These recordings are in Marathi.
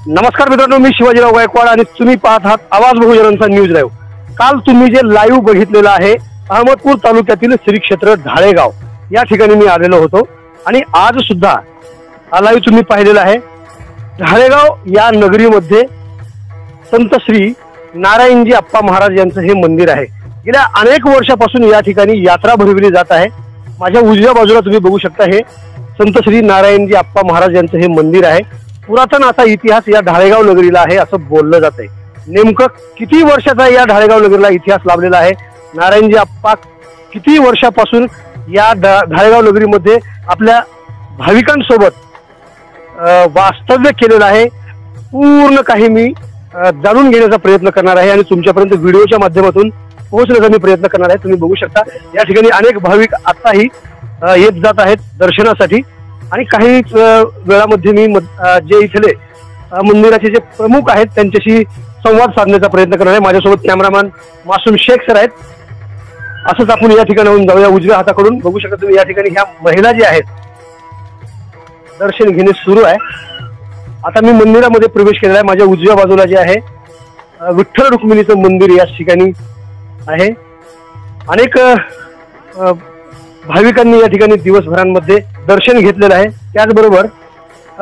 नमस्कार मित्रांनो, मी शिवाजीराव गायकवाड आणि तुम्ही पाहत आहात आवाज बहुजनांचा न्यूज लाईव्ह। काल तुम्ही जे लाईव्ह बघितलेलं आहे अहमदपूर तालुक्यातील श्री क्षेत्र ढाळेगाव या ठिकाणी मी आलेलो होतो आणि आज सुद्धा हा लाईव्ह तुम्ही पाहिलेला आहे। ढाळेगाव या नगरीमध्ये संत श्री नारायणजी अप्पा महाराज यांचं हे मंदिर आहे। गेल्या अनेक वर्षापासून या ठिकाणी यात्रा भरविली जात आहे। माझ्या उजव्या बाजूला तुम्ही बघू शकता हे संत श्री नारायणजी अप्पा महाराज यांचं हे मंदिर आहे। पुरातन असा इतिहास या ढाळेगाव नगरीला आहे असं बोललं जात आहे। नेमकं किती वर्षाचा या ढाळेगाव नगरीला इतिहास लाभलेला आहे, नारायणजी अप्पा किती वर्षापासून या ढाळेगाव नगरीमध्ये आपल्या भाविकांसोबत वास्तव्य केलेलं आहे, पूर्ण काही मी जाणून घेण्याचा प्रयत्न करणार आहे आणि तुमच्यापर्यंत व्हिडिओच्या माध्यमातून पोहोचण्याचा मी प्रयत्न करणार आहे। तुम्ही बघू शकता या ठिकाणी अनेक भाविक आताही येत जात आहेत दर्शनासाठी आणि काही वेळामध्ये मी जे इथले मंदिराचे जे प्रमुख आहेत त्यांच्याशी संवाद साधण्याचा प्रयत्न करणार आहे। माझ्यासोबत कॅमेरामॅन मासूम शेख सर आहेत। असंच आपण या ठिकाणाहून जाऊया। उजव्या हाताकडून बघू शकता तुम्ही या ठिकाणी ह्या महिला ज्या आहेत दर्शन घेणे सुरू आहे। आता मी मंदिरामध्ये प्रवेश केलेला आहे। माझ्या उजव्या बाजूला जे आहे विठ्ठल रुक्मिणीचं मंदिर या ठिकाणी आहे। अनेक भाविकांनी या ठिकाणी दिवसभरांमध्ये दर्शन घेतलेलं आहे। त्याचबरोबर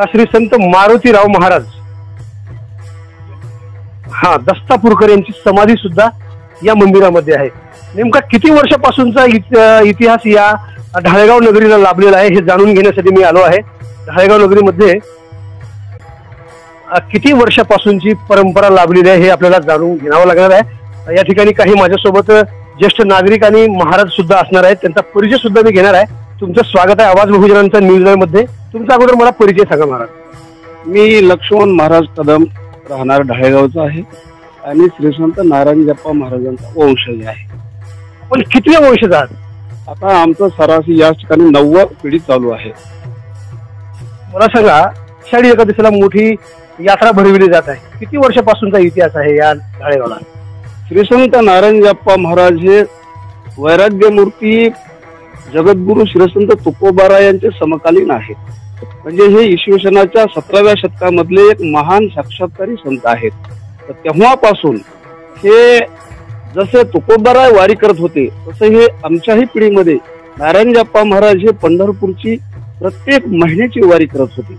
श्री संत मारुतीराव महाराज दस्तापूरकर यांची समाधी सुद्धा या मंदिरामध्ये आहे। नेमका किती वर्षापासूनचा इतिहास या ढाळेगाव नगरीला लाभलेला आहे हे जाणून घेण्यासाठी मी आलो आहे। ढाळेगाव नगरीमध्ये किती वर्षापासूनची परंपरा लाभलेली आहे हे आपल्याला जाणून घ्यावं लागणार आहे। या ठिकाणी काही माझ्यासोबत ज्येष्ठ नागरिक आणि महाराज सुद्धा असणार आहेत, त्यांचा परिचय सुद्धा मी घेणार आहे। तुमचं स्वागत आहे आवाज बहुजनांचा न्यूज लाईव्ह मध्ये। तुमचा अगोदर मला परिचय सांगा महाराज। मी लक्ष्मण महाराज कदम राहणार ढाळेगावचा आहे आणि श्री संत नारायणजी अप्पा महाराजांचा वंशज आहे। पण किती वंशज आहात? आता आमचं सरासरी या ठिकाणी 9वी पिढी चालू आहे। मला सांगा, आषाढी एकादशीला मोठी यात्रा भरविली जात आहे, किती वर्षापासूनचा इतिहास आहे या ढाळेगावला? श्री संत नारायणजी अप्पा महाराज हे वैराग्य मूर्ती जगद्गुरु श्रीसंत तुकोबाराय यांचे समकालीन आहेत। म्हणजे हे इसवी सनाच्या 17व्या शतकामधले एक महान साक्षात्कारी संत आहेत। तर तेव्हापासून हे जसे तुकोबाराय वारी करत होते तसे हे आमच्याही पिढीमध्ये नारायणजी अप्पा महाराज हे पंढरपूरची प्रत्येक महिन्याची वारी करत होते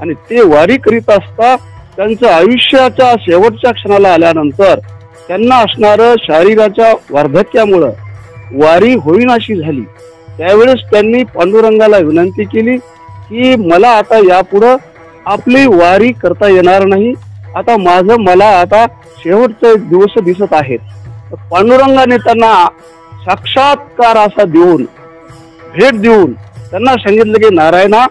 आणि ते वारी करीत असता त्यांचं आयुष्याच्या शेवटच्या क्षणाला आल्यानंतर त्यांना असणारं शरीराच्या वार्धक्यामुळं वारी होईनाशी झाली। त्यावेळेस त्यांनी पांडुरंगाला विनंती केली की मला आता यापुढं आपली वारी करता येणार नाही, आता मला आता शेवटचे दिवस दिसत आहेत। पांडुरंगाने त्यांना साक्षात्कार असा देऊन भेट देऊन त्यांना सांगितलं की नारायणा,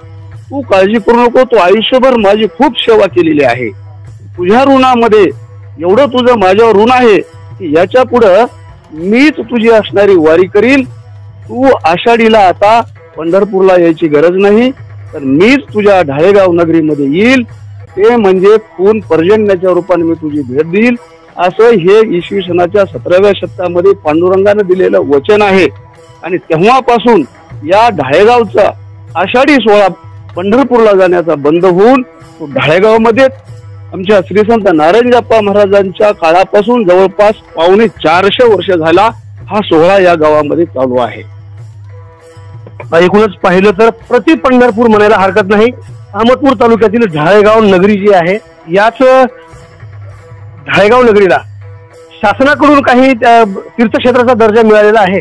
तू काळजी करू नको, तू आयुष्यभर माझी खूप सेवा केलेली आहे, तुझ्या ऋणामध्ये एवढं तुझं माझ्यावर ऋण आहे की याच्या पुढं मीच तुझी असणारी वारी करील। तू आषाढीला आता पंढरपूरला यायची गरज नाही, तर मीच तुझ्या ढाळेगाव नगरीमध्ये येईल, ते म्हणजे खून पर्जन्याच्या रूपाने मी तुझी भेट देईल, असं हे इसवी सनाच्या 17व्या शतकामध्ये पांडुरंगाने दिलेलं वचन आहे। आणि तेव्हापासून या ढाळेगावचा आषाढी सोहळा पंढरपूरला जाण्याचा बंद होऊन तो ढाळेगावमध्ये आमच्या श्री संत नारायणजी अप्पा महाराजांच्या काळापासून जवळपास 450 वर्ष झाला हा सोहळा या गावामध्ये चालू आहे। एकूणच पाहिलं तर प्रति पंढरपूर म्हणायला हरकत नाही। अहमदपूर तालुक्यातील ढाळेगाव नगरी जी आहे याच ढाळेगाव नगरीला शासनाकडून काही तीर्थक्षेत्राचा दर्जा मिळालेला आहे।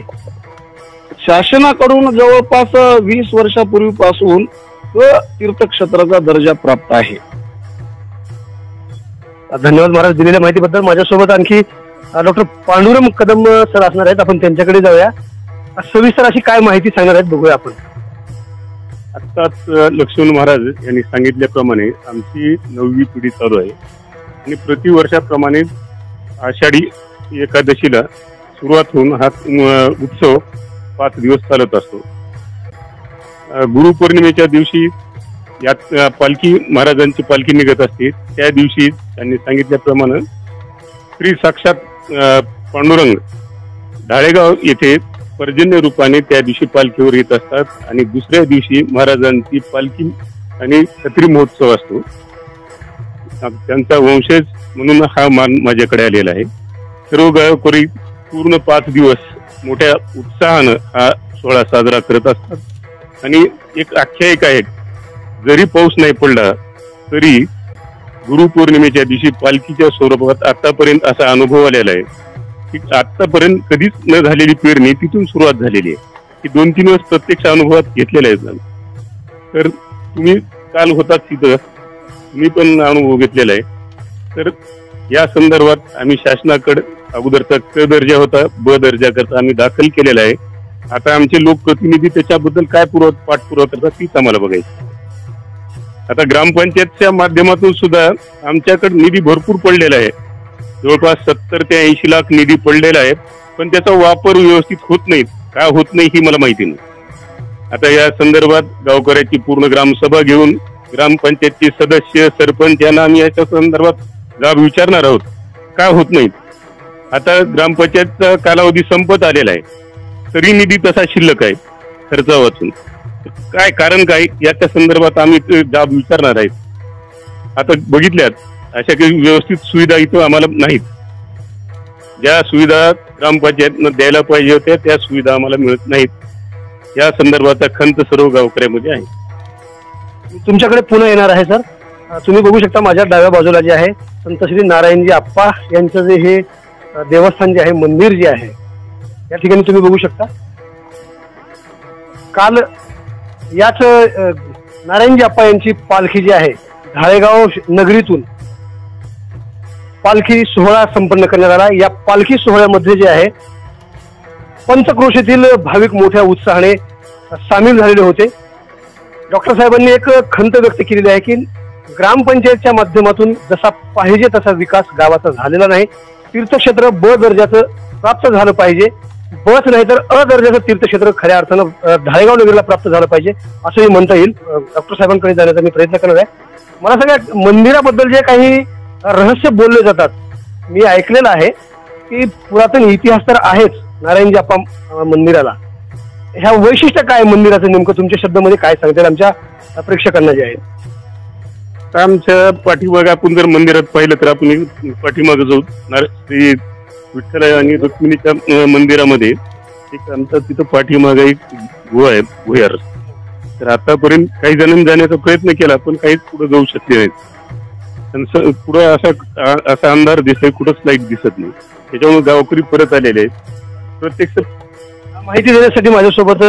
शासनाकडून जवळपास 20 वर्षापूर्वीपासून तीर्थक्षेत्राचा दर्जा प्राप्त आहे। धन्यवाद महाराज दिलेल्या माहितीबद्दल। माझ्यासोबत आणखी डॉक्टर पांडुरंग कदम सर असणार आहेत, आपण त्यांच्याकडे जाऊया। सविस्तर अशी काय माहिती सांगणार आहेत बघूया आपण। आत्ताच लक्ष्मण महाराज यांनी सांगितल्याप्रमाणे आमची 9वी पिढी चालू आहे आणि प्रतिवर्षाप्रमाणे आषाढी एकादशीला सुरुवात होऊन हा उत्सव 5 दिवस चालत असतो। गुरुपौर्णिमेच्या दिवशी यात पालखी महाराजांची पालखी निघत असते। त्या दिवशी त्यांनी सांगितल्याप्रमाणे श्री साक्षात पांडुरंग ढाळेगाव येथे पर्जन्य रूपाने त्या दिवशी पालखीवर येत असतात आणि दुसऱ्या दिवशी महाराजांची पालखी आणि छत्री महोत्सव असतो। त्यांचा वंशज म्हणून हा मान माझ्याकडे आलेला आहे. सर्व गावकरी पूर्ण 5 दिवस मोठ्या उत्साहानं हा सोहळा साजरा करत असतात. आणि एक आख्यायिका आहे, जरी पाऊस नाही पडला तरी गुरुपौर्णिमेच्या दिवशी पालखीच्या स्वरूपात आतापर्यंत असा अनुभव आलेला आहे की आतापर्यंत कधीच न झालेली पेरणी तिथून सुरुवात झालेली आहे. की 2-3 दिवस प्रत्यक्ष अनुभवात घेतलेले आहेत. तर तुम्ही काल होतात तिथं, तुम्ही पण अनुभव घेतलेला आहे. तर या संदर्भात आम्ही शासनाकडे अगोदरचा क दर्जा होता, ब दर्जा करता आम्ही दाखल केलेला आहे. आता आमचे लोकप्रतिनिधी त्याच्याबद्दल काय पाठपुरावा करतात तीच आम्हाला बघायची. आता ग्रामपंचायतच्या माध्यमातून सुद्धा आमच्याकडे निधी भरपूर पडलेला आहे. जवळपास 70 ते 80 लाख निधी पडलेला आहे, पण त्याचा वापर व्यवस्थित होत नाही. का होत नाही ही मला माहिती नाही. आता या संदर्भात गावकऱ्याची पूर्ण ग्रामसभा घेऊन ग्रामपंचायतचे सदस्य, सरपंच यांना आम्ही याच्या संदर्भात जाब विचारणार आहोत, का होत नाही. आता ग्रामपंचायतचा कालावधी संपत आलेला आहे, तरी निधी तसा शिल्लक आहे खर्चा वाचून. काय कारण काय याच्या संदर्भात आम्ही जाब विचारणार आहेत. आता बघितल्यात अशा काही व्यवस्थित सुविधा इथं आम्हाला नाहीत. ज्या सुविधा ग्रामपंचायतनं द्यायला पाहिजे होत्या त्या सुविधा आम्हाला मिळत नाहीत. या संदर्भाचा खंत सर्व गावकऱ्यामध्ये आहे. तुमच्याकडे पुन्हा येणार आहे सर. तुम्ही बघू शकता माझ्या डाव्या बाजूला जे आहे संत श्री नारायणजी आप्पा यांचं जे हे देवस्थान जे आहे, मंदिर जे आहे, या ठिकाणी तुम्ही बघू शकता. काल याच नारायणजी आप्पा यांची पालखी जी आहे ढाळेगाव नगरीतून पालखी सोहळा संपन्न करण्यात आला. या पालखी सोहळ्यामध्ये जे आहे पंचक्रोशीतील भाविक मोठ्या उत्साहाने सामील झालेले होते. डॉक्टर साहेबांनी एक खंत व्यक्त केलेली आहे की ग्रामपंचायतच्या माध्यमातून जसा पाहिजे तसा विकास गावाचा झालेला नाही. तीर्थक्षेत्र ब दर्जाचं प्राप्त झालं पाहिजे, बस नाही तर अ दर्जाचं तीर्थक्षेत्र खऱ्या अर्थानं ढाळेगाव नगरीला प्राप्त झालं पाहिजे असंही म्हणता येईल. डॉक्टर साहेबांकडे जाण्याचा मी प्रयत्न करणार आहे. मला सगळ्या मंदिराबद्दल जे काही रहस्य बोलले जातात, मी ऐकलेलं आहे की पुरातन इतिहास तर आहेच नारायणजी आप्पा मंदिराला. ह्या वैशिष्ट्य काय मंदिराचं नेमकं तुमच्या शब्दामध्ये काय सांगतील आमच्या प्रेक्षकांना जे आहे? आमच्या पाठीमागे आपण जर मंदिरात पाहिलं तर आपण पाठीमागे जाऊ श्री विठ्ठल आणि रुक्मिणीच्या मंदिरामध्ये एक आमचा तिथं पाठीमागे एक गुहा आहे, भुयार. तर आतापर्यंत काही जणांनी जाण्याचा प्रयत्न केला पण काहीच पुढे जाऊ शकले नाहीत. पुढे असा अंधार दिसतोय, कुठंच लाईट दिसत नाही. त्याच्यामुळे गावकरी परत आलेले आहेत. प्रत्यक्ष माहिती देण्यासाठी माझ्यासोबत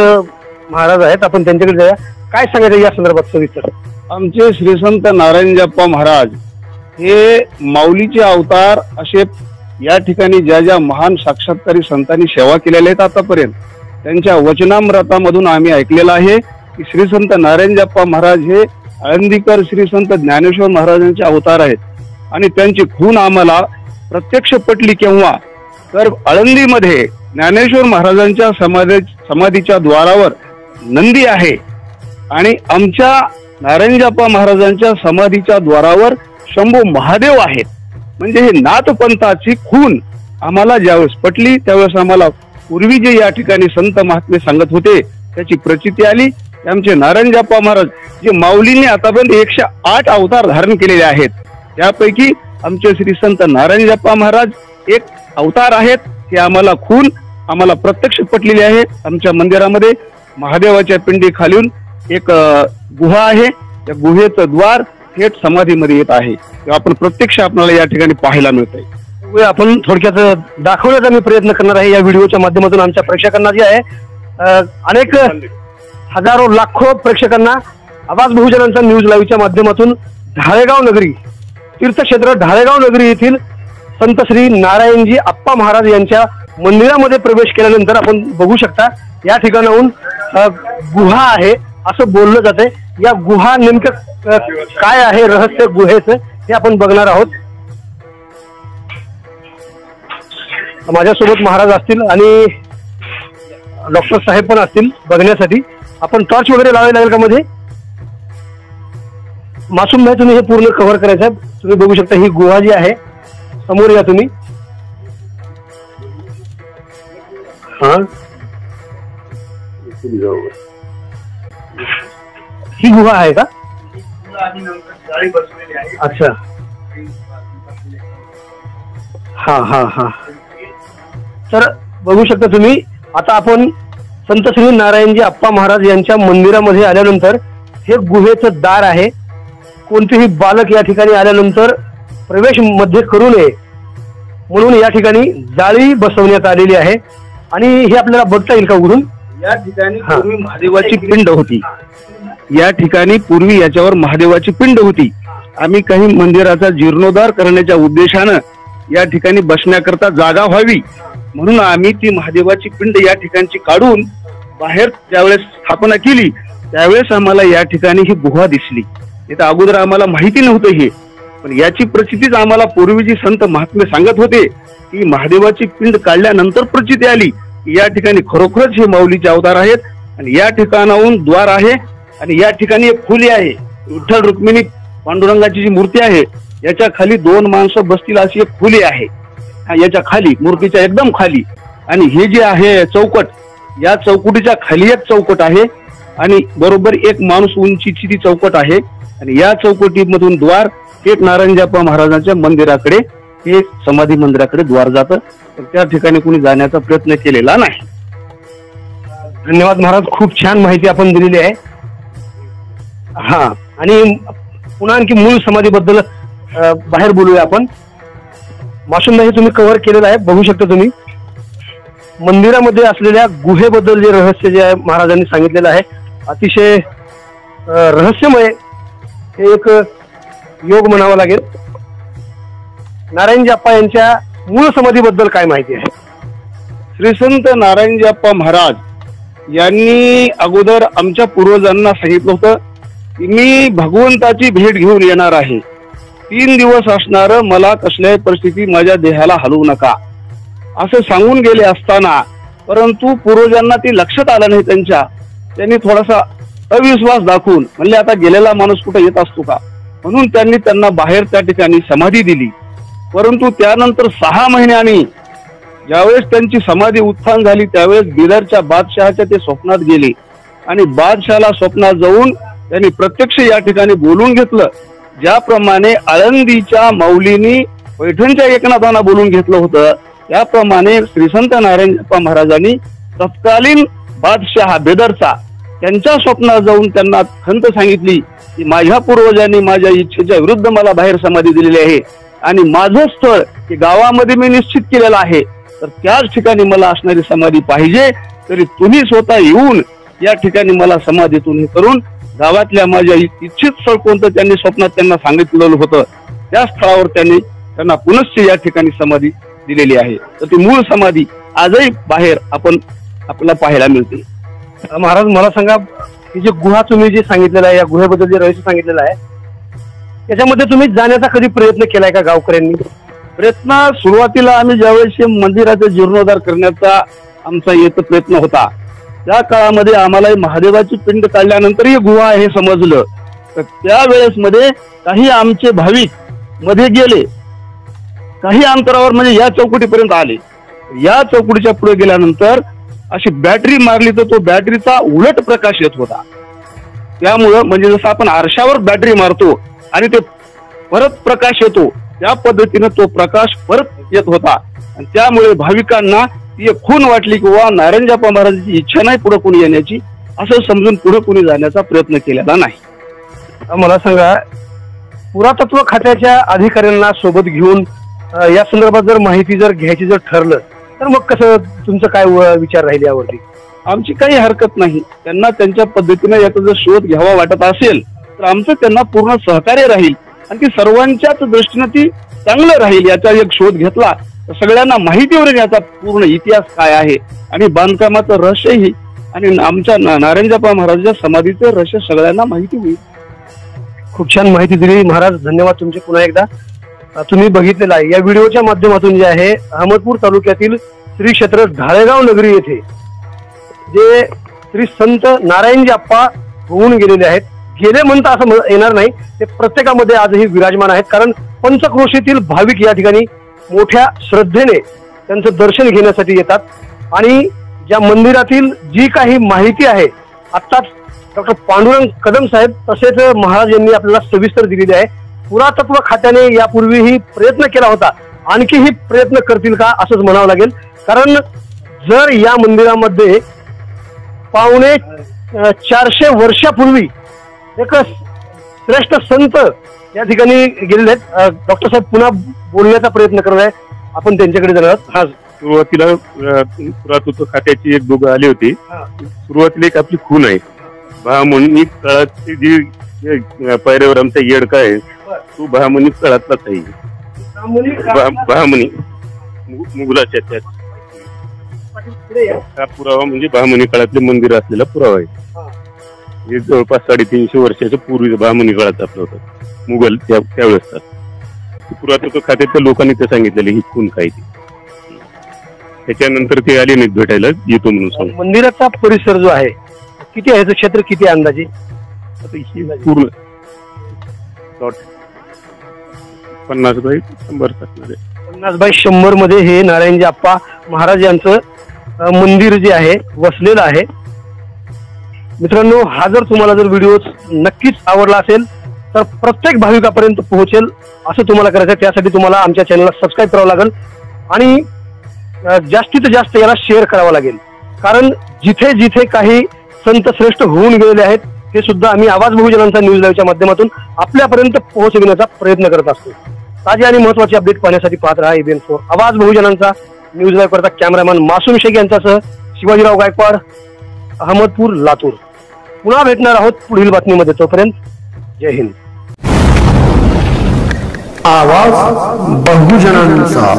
महाराज आहेत, आपण त्यांच्याकडे जाऊया. काय सांगायचं या संदर्भात सविस्तर? आमचे श्री संत नारायणजप्पा महाराज हे माऊलीचे अवतार असे या ठिकाणी ज्या ज्या महान साक्षात्कारी संतांनी सेवा केलेल्या आहेत आतापर्यंत, त्यांच्या वचनामृतामधून आम्ही ऐकलेलं आहे की श्री संत नारायणजप्पा महाराज हे आळंदीकर श्री संत ज्ञानेश्वर महाराजांचे अवतार आहेत. आणि त्यांची खून आम्हाला प्रत्यक्ष पटली केव्हा तर आळंदीमध्ये ज्ञानेश्वर महाराजांच्या समाधीच्या द्वारावर नंदी आहे आणि आमच्या नारायणजप्पा महाराजांच्या समाधीच्या द्वारावर शंभू महादेव आहेत. म्हणजे हे नाथपंथाची खून आम्हाला ज्यावेळेस पटली त्यावेळेस आम्हाला पूर्वी जे या ठिकाणी संत महात्मे सांगत होते त्याची प्रचिती आली. आमचे नारायणजप्पा महाराज जे माऊलींनी आतापर्यंत 108 अवतार धारण केलेले आहेत, त्यापैकी आमचे श्री संत नारायणजप्पा महाराज एक अवतार आहेत. हे आम्हाला खून आम्हाला प्रत्यक्ष पटलेली आहे. आमच्या मंदिरामध्ये महादेवाच्या पिंडी खालून एक गुहा आहे, त्या गुहेचं द्वार थेट समाधीमध्ये येत आहे. आपण प्रत्यक्ष आपल्याला या ठिकाणी पाहायला मिळत आहे. आपण थोडक्यात दाखवण्याचा मी प्रयत्न करणार आहे या व्हिडिओच्या माध्यमातून आमच्या प्रेक्षकांना जे आहे अनेक हजारो लाखो प्रेक्षकांना आवाज बहुजनांचा न्यूज लाईव्हच्या माध्यमातून ढाळेगाव नगरी तीर्थक्षेत्र ढाळेगाव नगरी येथील संत श्री नारायणजी आप्पा महाराज यांच्या मंदिरामध्ये प्रवेश केल्यानंतर आपण बघू शकता या ठिकाणाहून गुहा आहे असं बोललं जाते. या गुहा नेमकं काय आहे रहस्य गुहेचं हे आपण बघणार आहोत. माझ्यासोबत महाराज असतील आणि डॉक्टर साहेब पण असतील बघण्यासाठी. आपण टॉर्च वगैरे लावायला लागेल का मध्ये? मासूम भाई तुम्ही हे पूर्ण कव्हर करायचं आहे. तुम्ही बघू शकता ही गुहा जी आहे, समोर या तुम्ही. हा ही गुहा आहे का? अच्छा, हा हा हा. तर बघू शकता तुम्ही, आता आपण संत श्री नारायणजी अप्पा महाराज यांच्या मंदिरामध्ये आल्यानंतर हे गुहेचं दार आहे. कोणतेही बालक या ठिकाणी आल्यानंतर प्रवेश मध्ये करू नये म्हणून या ठिकाणी जाळी बसवण्यात आलेली आहे. आणि हे आपल्याला बघता येईल का उघडून? या ठिकाणी पूर्वी महादेवाची पिंड होती. या ठिकाणी पूर्वी याच्यावर महादेवाची पिंड होती. आम्ही काही मंदिराचा जीर्णोद्धार करण्याच्या उद्देशानं या ठिकाणी बसण्याकरता जागा व्हावी म्हणून आम्ही ती महादेवाची पिंड या ठिकाणची काढून बाहेर ज्यावेळेस स्थापना केली त्यावेळेस आम्हाला या ठिकाणी ही गुहा दिसली. इथं अगोदर आम्हाला माहिती नव्हतं हे, पण याची प्रचितीच आम्हाला पूर्वीची संत महात्मे सांगत होते की महादेवाची पिंड काढल्यानंतर प्रचिती आली की या ठिकाणी खरोखरच हे माऊलीचे अवतार आहेत आणि या ठिकाणाहून द्वार आहे आणि या ठिकाणी एक खोली आहे. विठ्ठल रुक्मिणी पांडुरंगाची जी मूर्ती आहे याच्या खाली 2 माणसं बसतील अशी एक खोली आहे. याच्या खाली, मूर्तीच्या एकदम खाली. आणि हे जे आहे चौकट, या चौकटीच्या खाली एक चौकट आहे आणि बरोबर 1 माणूस उंचीची ती चौकट आहे. आणि या चौकटीमधून द्वार थेट नारायणजप्पा महाराजांच्या मंदिराकडे, हे समाधी मंदिराकडे द्वार जातं. तर त्या ठिकाणी कोणी जाण्याचा प्रयत्न केलेला नाही. धन्यवाद महाराज, खूप छान माहिती आपण दिलेली आहे. हा, आणि पुन्हा आणखी मूळ समाधीबद्दल बाहेर बोलूया आपण. माशुमदा हे तुम्ही कव्हर केलेलं आहे, बघू शकता तुम्ही. मंदिरामध्ये असलेल्या गुहेबद्दल जे रहस्य जे आहे महाराजांनी सांगितलेलं आहे, अतिशय रहस्यमय हे एक योग म्हणावा लागेल. नारायणजी अप्पा यांच्या मूळ समाधीबद्दल काय माहिती आहे? श्री संत नारायणजी अप्पा महाराज यांनी अगोदर आमच्या पूर्वजांना सांगितलं होतं की मी भगवंताची भेट घेऊन येणार आहे. 3 दिवस असणार, मला कसल्याही परिस्थिती माझ्या देहाला हलवू नका असं सांगून गेले असताना, परंतु पूर्वजांना ती लक्षात आलं नाही त्यांच्या. त्यांनी थोडासा अविश्वास दाखवून म्हणले आता गेलेला माणूस कुठे येत असतो का, म्हणून त्यांनी त्यांना बाहेर त्या ठिकाणी समाधी दिली. परंतु त्यानंतर 6 महिन्यांनी ज्यावेळेस त्यांची समाधी उत्थान झाली त्यावेळेस बिदरच्या बादशहाच्या ते स्वप्नात गेले आणि बादशहाला स्वप्नात जाऊन त्यांनी प्रत्यक्ष या ठिकाणी बोलून घेतलं. ज्याप्रमाणे आळंदीच्या माऊलींनी पैठणच्या एकनाथांना बोलून घेतलं होतं त्याप्रमाणे श्री संत नारायणजप्पा महाराजांनी तत्कालीन बादशाह बेदरचा त्यांच्या स्वप्नात जाऊन त्यांना खंत सांगितली की माझ्या पूर्वजांनी माझ्या इच्छेच्या विरुद्ध मला बाहेर समाधी दिलेली आहे आणि माझं स्थळ हे गावामध्ये मी निश्चित केलेलं आहे, तर त्याच ठिकाणी मला असणारी समाधी पाहिजे. तरी तुम्ही स्वतः येऊन या ठिकाणी मला समाधीतून हे करून गावातल्या माझ्या इच्छित स्थळ कोणतं त्यांनी स्वप्नात त्यांना सांगितलेलं होतं त्या स्थळावर त्यांना पुनश्च या ठिकाणी समाधी दिलेली आहे. तर ती मूळ समाधी आजही बाहेर आपल्याला पाहायला मिळते. महाराज मला सांगा, ही जी गुहा तुम्ही जे सांगितलेलं आहे, या गुहेबद्दल जे रहस्य सांगितलेलं आहे, त्याच्यामध्ये तुम्ही जाण्याचा कधी प्रयत्न केलाय का गावकऱ्यांनी? प्रयत्न सुरुवातीला आम्ही ज्यावेळेस मंदिराचा जीर्णोद्धार करण्याचा आमचा येत प्रयत्न होता त्या काळामध्ये आम्हाला महादेवाची पिंड काढल्यानंतर ही गुहा हे समजलं. तर त्यावेळेस मध्ये काही आमचे भाविक मध्ये गेले, काही अंतरावर म्हणजे या चौकटीपर्यंत आले. या चौकटीच्या पुढे गेल्यानंतर अशी बॅटरी मारली तर तो बॅटरीचा उलट प्रकाश येत होता. त्यामुळं म्हणजे जसं आपण आरशावर बॅटरी मारतो आणि ते परत प्रकाश येतो त्या पद्धतीनं तो प्रकाश परत येत होता. आणि त्यामुळे भाविकांना ती एक खूण वाटली की वा नारायणजप्पा महाराजांची इच्छा नाही पुढे कोणी येण्याची, असं समजून पुढे कोणी जाण्याचा प्रयत्न केलेला नाही. मला सांगा, पुरातत्व खात्याच्या अधिकाऱ्यांना सोबत घेऊन या संदर्भात जर माहिती जर घ्यायची जर ठरलं तर मग कसं, तुमचं काय विचार राहील यावरती? आमची काही हरकत नाही. त्यांना त्यांच्या पद्धतीने याचा जर शोध घ्यावा वाटत असेल तर आमचं त्यांना पूर्ण सहकार्य राहील आणि ती सर्वांच्याच दृष्टीने ती चांगलं राहील. याचा एक शोध घेतला तर सगळ्यांना माहिती होईल याचा पूर्ण इतिहास काय आहे आणि बांधकामाचं रहस्यही आणि आमच्या नारायणजप्पा महाराजांच्या समाधीचं रहस्य सगळ्यांना माहिती होईल. खूप छान माहिती दिली महाराज, धन्यवाद तुमचे पुन्हा एकदा. तुम्ही बघितलेलं आहे या व्हिडिओच्या माध्यमातून जे आहे अहमदपूर तालुक्यातील श्री क्षेत्र ढाळेगाव नगरी येथे जे श्री संत नारायणजी अप्पा होऊन गेलेले आहेत, गेले म्हणता असं येणार नाही, ते प्रत्येकामध्ये आजही विराजमान आहेत. कारण पंचक्रोशीतील भाविक या ठिकाणी मोठ्या श्रद्धेने त्यांचं दर्शन घेण्यासाठी येतात आणि ज्या मंदिरातील जी काही माहिती आहे आत्ताच डॉक्टर पांडुरंग कदम साहेब तसेच महाराज यांनी आपल्याला सविस्तर दिलेली आहे. पुरातत्व खात्याने यापूर्वीही प्रयत्न केला होता, आणखीही प्रयत्न करतील का असंच म्हणावं लागेल. कारण जर या मंदिरामध्ये पावणे 400 वर्षापूर्वी एक श्रेष्ठ संत या ठिकाणी गेलेले आहेत. डॉक्टर साहेब पुन्हा बोलण्याचा प्रयत्न करत आहे, आपण त्यांच्याकडे जाणार आहोत. हा, सुरुवातीला पुरातत्व खात्याची एक दोघं आले होते. सुरुवातीला एक आपली खून आहे, बहामनी काळाची जी पायऱ्यावर आमचा येडका आहे तो बहामनी काळातलाच आहे. बहामनी मुघलाच्या त्यात हा पुरावा म्हणजे बहामनी काळातले मंदिर असलेला पुरावा आहे. हे जवळपास 350 वर्षाच्या पूर्वी बहामनी काळात आपलं होतं मुघल त्यावेळेस. पुरातत्व खात्याच्या लोकांनी ते सांगितलेले ही खून काय ती. त्याच्यानंतर ते आले नाहीत भेटायला, येतो म्हणून सांग. मंदिराचा परिसर जो आहे किती आहे, क्षेत्र किती आहे अंदाजे? आता ही पूर्ण 50 बाय 100 असणार आहे. 50 बाय 100 मध्ये हे नारायणजी आप्पा महाराज यांचं मंदिर जे आहे वसलेलं आहे. मित्रांनो, हा जर तुम्हाला जर व्हिडिओ नक्कीच आवडला असेल तर प्रत्येक भाविकापर्यंत पोहोचेल असं तुम्हाला करायचं आहे. त्यासाठी तुम्हाला आमच्या चॅनलला सबस्क्राईब करावं लागेल आणि जास्तीत जास्त याला शेअर करावं लागेल. कारण जिथे जिथे काही संत श्रेष्ठ होऊन गेलेले आहेत ते सुद्धा आम्ही आवाज बहुजनांचा न्यूज लाईव्हच्या माध्यमातून आपल्यापर्यंत पोहोचविण्याचा प्रयत्न करत असतो. ताजे आणि महत्त्वाचे अपडेट पाहण्यासाठी पाहत राहा ABN4 आवाज बहुजनांचा न्यूज लाईव्ह करता कॅमेरामॅन मासूम शेख यांच्यासह शिवाजीराव गायकवाड, अहमदपूर, लातूर. पुन्हा भेटणार आहोत पुढील बातमीमध्ये. तोपर्यंत जय हिंद. आवाज बहुजनांचा.